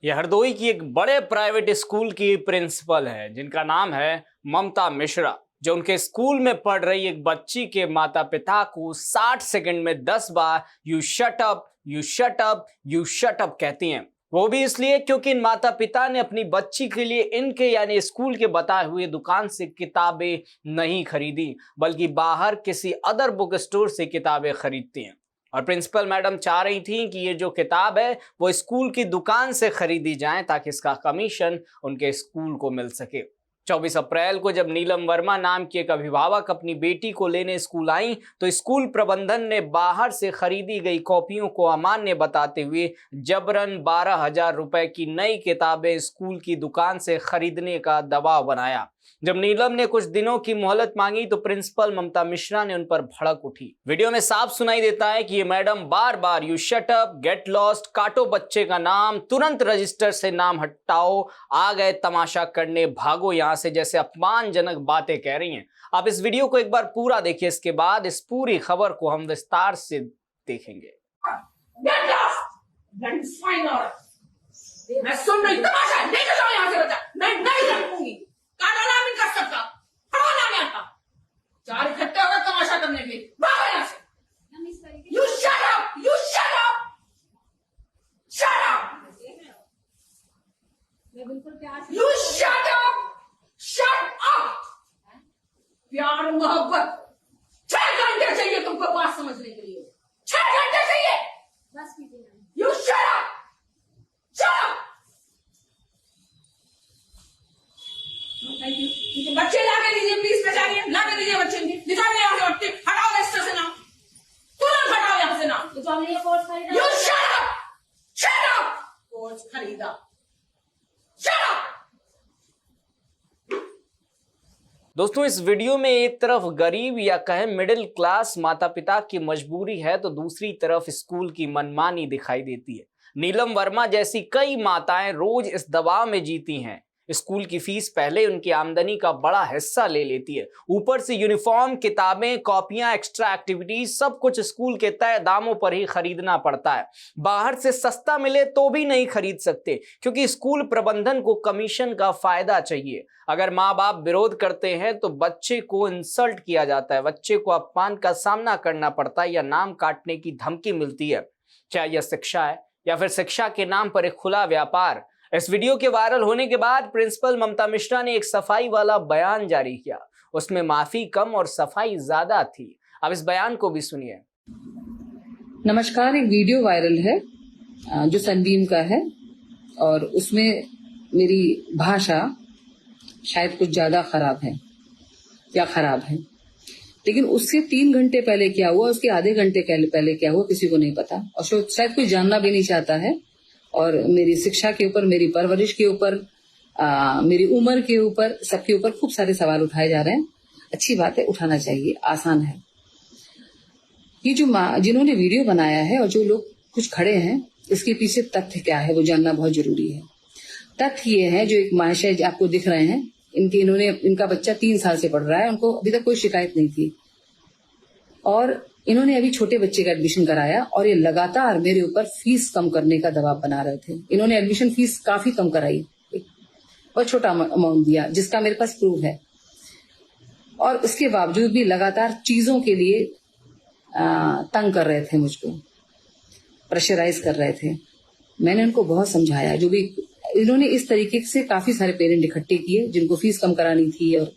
ये हरदोई की एक बड़े प्राइवेट स्कूल की प्रिंसिपल है जिनका नाम है ममता मिश्रा, जो उनके स्कूल में पढ़ रही एक बच्ची के माता पिता को 60 सेकंड में 10 बार you shut up, you shut up, you shut up कहती हैं। वो भी इसलिए क्योंकि इन माता पिता ने अपनी बच्ची के लिए इनके यानी स्कूल के बताए हुए दुकान से किताबें नहीं खरीदी, बल्कि बाहर किसी अदर बुक स्टोर से किताबें खरीदती हैं। और प्रिंसिपल मैडम चाह रही थी कि ये जो किताब है वो स्कूल की दुकान से खरीदी जाए ताकि इसका कमीशन उनके स्कूल को मिल सके। 24 अप्रैल को जब नीलम वर्मा नाम की एक अभिभावक अपनी बेटी को लेने स्कूल आई तो स्कूल प्रबंधन ने बाहर से खरीदी गई कॉपियों को अमान्य बताते हुए जबरन 12,000 रुपए की नई किताबें स्कूल की दुकान से खरीदने का दबाव बनाया। जब नीलम ने कुछ दिनों की मोहलत मांगी तो प्रिंसिपल ममता मिश्रा ने उन पर भड़क उठी। वीडियो में साफ सुनाई देता है कि ये madam bar bar you shut up, get lost, काटो बच्चे का नाम, तुरंत रजिस्टर से नाम हटाओ, आ गए तमाशा करने, भागो यहां से जैसे अपमानजनक बातें कह रही हैं। आप इस वीडियो को एक बार पूरा देखिए, इसके बाद इस पूरी खबर को हम विस्तार से देखेंगे। मैं सुन रही तमाशा लेके जाओ यहाँ से बच्चा, मैं नहीं रखूंगी। काटना नहीं कर सकता, पढ़ाना नहीं आता। चार इकट्ठे हो गए तमाशा करने के लिए, भागो यहाँ से। You shut up, you shut up, shut up, you shut up, shut up। प्यार मोहब्बत 6 घंटे चाहिए तुमको बात समझने के लिए, 6 घंटे चाहिए। बस You shut up, shut up। बच्चे लाके दीजिए प्लीज, बचाइए, लाके दीजिए बच्चे, निकालिए यहाँ से बच्चे, हटाओ रजिस्टर से नाम, तुरंत हटाओ यहाँ से नाम। You shut up, shut up, course खरीदा, shut up। दोस्तों, इस वीडियो में एक तरफ गरीब या कहे मिडिल क्लास माता पिता की मजबूरी है तो दूसरी तरफ स्कूल की मनमानी दिखाई देती है। नीलम वर्मा जैसी कई माताएं रोज इस दबाव में जीती हैं। स्कूल की फीस पहले उनकी आमदनी का बड़ा हिस्सा ले लेती है, ऊपर से यूनिफॉर्म, किताबें, कॉपियां, एक्स्ट्रा एक्टिविटीज सब कुछ स्कूल के तय दामों पर ही खरीदना पड़ता है। बाहर से सस्ता मिले तो भी नहीं खरीद सकते क्योंकि स्कूल प्रबंधन को कमीशन का फायदा चाहिए। अगर माँ बाप विरोध करते हैं तो बच्चे को इंसल्ट किया जाता है, बच्चे को अपमान का सामना करना पड़ता है या नाम काटने की धमकी मिलती है। चाहे यह शिक्षा है या फिर शिक्षा के नाम पर एक खुला व्यापार। इस वीडियो के वायरल होने के बाद प्रिंसिपल ममता मिश्रा ने एक सफाई वाला बयान जारी किया। उसमें माफी कम और सफाई ज्यादा थी। अब इस बयान को भी सुनिए। नमस्कार, एक वीडियो वायरल है जो सनबीम का है और उसमें मेरी भाषा शायद कुछ ज्यादा खराब है या खराब है, लेकिन उससे 3 घंटे पहले क्या हुआ, उसके आधे घंटे पहले क्या हुआ किसी को नहीं पता और शायद कोई जानना भी नहीं चाहता है। और मेरी शिक्षा के ऊपर, मेरी परवरिश के ऊपर, मेरी उम्र के ऊपर, सबके ऊपर खूब सारे सवाल उठाए जा रहे हैं। अच्छी बात है, उठाना चाहिए, आसान है। ये जो जिन्होंने वीडियो बनाया है और जो लोग कुछ खड़े हैं, इसके पीछे तथ्य क्या है वो जानना बहुत जरूरी है। तथ्य ये है, जो एक महाशय आपको दिख रहे हैं, इनका बच्चा 3 साल से पढ़ रहा है, उनको अभी तक कोई शिकायत नहीं थी और इन्होंने अभी छोटे बच्चे का एडमिशन कराया और ये लगातार मेरे ऊपर फीस कम करने का दबाव बना रहे थे। इन्होंने एडमिशन फीस काफी कम कराई, बहुत छोटा अमाउंट दिया जिसका मेरे पास प्रूफ है, और उसके बावजूद भी लगातार चीजों के लिए तंग कर रहे थे, मुझको प्रेशराइज कर रहे थे। मैंने उनको बहुत समझाया, जो भी इन्होंने इस तरीके से काफी सारे पेरेंट इकट्ठे किए जिनको फीस कम करानी थी और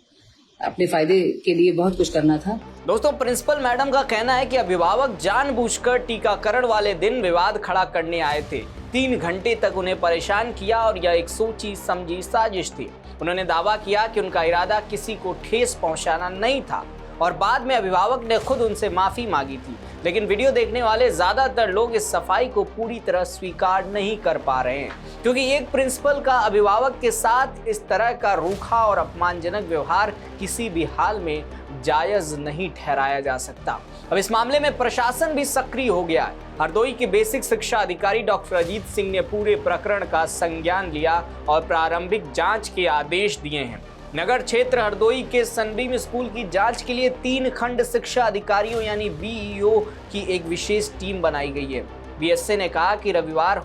अपने फायदे के लिए बहुत कुछ करना था। दोस्तों, प्रिंसिपल मैडम का कहना है कि अभिभावक जानबूझकर टीकाकरण वाले दिन विवाद खड़ा करने आए थे। 3 घंटे तक उन्हें परेशान किया और यह एक सोची समझी साजिश थी। उन्होंने दावा किया कि उनका इरादा किसी को ठेस पहुंचाना नहीं था और बाद में अभिभावक ने खुद उनसे माफी मांगी थी। लेकिन वीडियो देखने वाले ज्यादातर लोग इस सफाई को पूरी तरह स्वीकार नहीं कर पा रहे हैं क्योंकि एक प्रिंसिपल का अभिभावक के साथ इस तरह का रूखा और अपमानजनक व्यवहार किसी भी हाल में जायज नहीं ठहराया जा सकता। अब इस मामले में प्रशासन भी सक्रिय हो गया है। हरदोई के बेसिक शिक्षा अधिकारी डॉक्टर अजीत सिंह ने पूरे प्रकरण का संज्ञान लिया और प्रारंभिक जांच के आदेश दिए हैं। नगर क्षेत्र हरदोई के सनबीम स्कूल की जांच के लिए 3 खंड शिक्षा अधिकारियों यानी बीईओ की एक विशेष टीम बनाई गई है। बीएसए ने कहा कि रविवार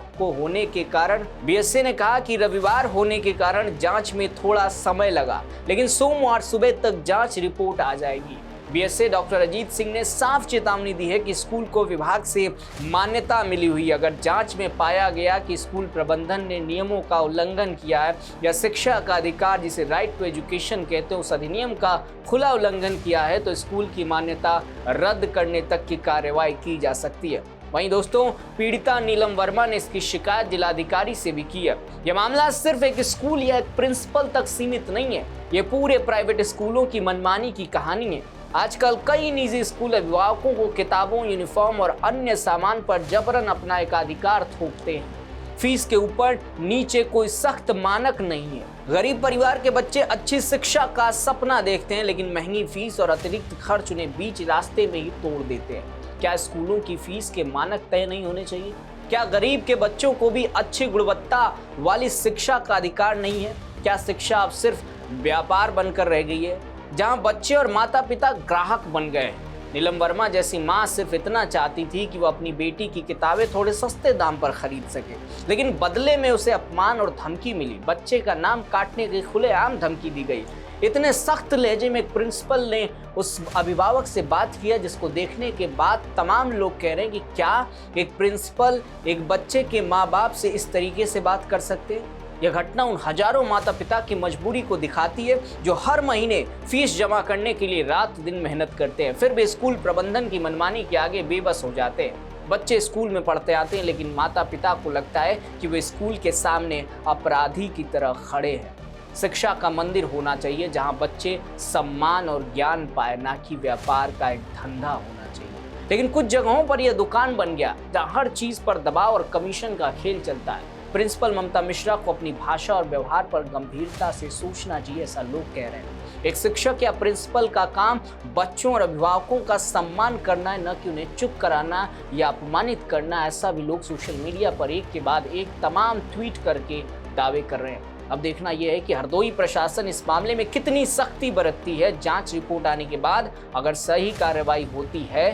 होने के कारण जांच में थोड़ा समय लगा, लेकिन सोमवार सुबह तक जांच रिपोर्ट आ जाएगी। बीएसए डॉक्टर अजीत सिंह ने साफ चेतावनी दी है कि स्कूल को विभाग से मान्यता मिली हुई अगर जांच में पाया गया कि स्कूल प्रबंधन ने नियमों का उल्लंघन किया है या शिक्षा का अधिकार जिसे राइट टू एजुकेशन कहते हैं उस अधिनियम का खुला उल्लंघन किया है तो स्कूल की मान्यता रद्द करने तक की कार्रवाई की जा सकती है। वहीं दोस्तों, पीड़िता नीलम वर्मा ने इसकी शिकायत जिलाधिकारी से भी की है। यह मामला सिर्फ एक स्कूल या एक प्रिंसिपल तक सीमित नहीं है, ये पूरे प्राइवेट स्कूलों की मनमानी की कहानी है। आजकल कई निजी स्कूल अभिभावकों को किताबों, यूनिफॉर्म और अन्य सामान पर जबरन अपना एकाधिकार थोपते हैं। फीस के ऊपर नीचे कोई सख्त मानक नहीं है। गरीब परिवार के बच्चे अच्छी शिक्षा का सपना देखते हैं, लेकिन महंगी फीस और अतिरिक्त खर्च उन्हें बीच रास्ते में ही तोड़ देते हैं। क्या स्कूलों की फीस के मानक तय नहीं होने चाहिए? क्या गरीब के बच्चों को भी अच्छी गुणवत्ता वाली शिक्षा का अधिकार नहीं है? क्या शिक्षा अब सिर्फ व्यापार बनकर रह गई है, जहां बच्चे और माता पिता ग्राहक बन गए? नीलम वर्मा जैसी माँ सिर्फ इतना चाहती थी कि वो अपनी बेटी की किताबें थोड़े सस्ते दाम पर खरीद सके, लेकिन बदले में उसे अपमान और धमकी मिली। बच्चे का नाम काटने की खुलेआम धमकी दी गई। इतने सख्त लहजे में एक प्रिंसिपल ने उस अभिभावक से बात किया, जिसको देखने के बाद तमाम लोग कह रहे हैं कि क्या एक प्रिंसिपल एक बच्चे के माँ बाप से इस तरीके से बात कर सकते हैं? यह घटना उन हजारों माता पिता की मजबूरी को दिखाती है जो हर महीने फीस जमा करने के लिए रात दिन मेहनत करते हैं, फिर भी स्कूल प्रबंधन की मनमानी के आगे बेबस हो जाते हैं। बच्चे स्कूल में पढ़ते आते हैं, लेकिन माता पिता को लगता है कि वे स्कूल के सामने अपराधी की तरह खड़े हैं। शिक्षा का मंदिर होना चाहिए जहां बच्चे सम्मान और ज्ञान पाए, ना कि व्यापार का एक धंधा होना चाहिए। लेकिन कुछ जगहों पर यह दुकान बन गया जहां हर चीज पर दबाव और कमीशन का खेल चलता है। प्रिंसिपल ममता मिश्रा को अपनी भाषा और व्यवहार पर गंभीरता से सोचना चाहिए, ऐसा लोग कह रहे हैं। एक शिक्षक या प्रिंसिपल का काम बच्चों और अभिभावकों का सम्मान करना है, न कि उन्हें चुप कराना या अपमानित करना। ऐसा भी लोग सोशल मीडिया पर एक के बाद एक तमाम ट्वीट करके दावे कर रहे हैं। अब देखना यह है कि हरदोई प्रशासन इस मामले में कितनी सख्ती बरतती है। जांच रिपोर्ट आने के बाद अगर सही कार्रवाई होती है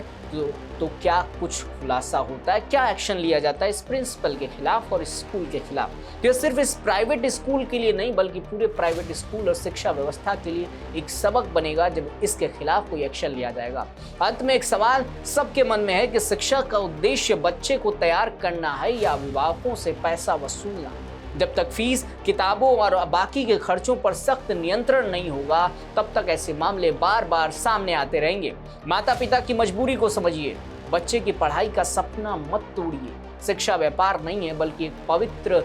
तो क्या कुछ खुलासा होता है, क्या एक्शन लिया जाता है इस प्रिंसिपल के खिलाफ और इस स्कूल के खिलाफ। तो सिर्फ इस प्राइवेट स्कूल के लिए नहीं, बल्कि पूरे प्राइवेट स्कूल और शिक्षा व्यवस्था के लिए एक सबक बनेगा जब इसके खिलाफ कोई एक्शन लिया जाएगा। अंत में एक सवाल सबके मन में है कि शिक्षा का उद्देश्य बच्चे को तैयार करना है या अभिभावकों से पैसा वसूलना। जब तक फीस, किताबों और बाकी के खर्चों पर सख्त नियंत्रण नहीं होगा, तब तक ऐसे मामले बार बार सामने आते रहेंगे। माता पिता की मजबूरी को समझिए, बच्चे की पढ़ाई का सपना मत तोड़िए। शिक्षा व्यापार नहीं है, बल्कि एक पवित्र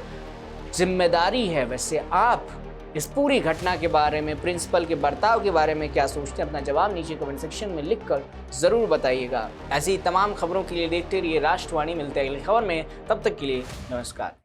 जिम्मेदारी है। वैसे आप इस पूरी घटना के बारे में, प्रिंसिपल के बर्ताव के बारे में क्या सोचते हैं? अपना जवाब नीचे कमेंट सेक्शन में लिखकर जरूर बताइएगा। ऐसी तमाम खबरों के लिए देखते रहिए राष्ट्रवाणी। मिलते हैं अगली खबर में, तब तक के लिए नमस्कार।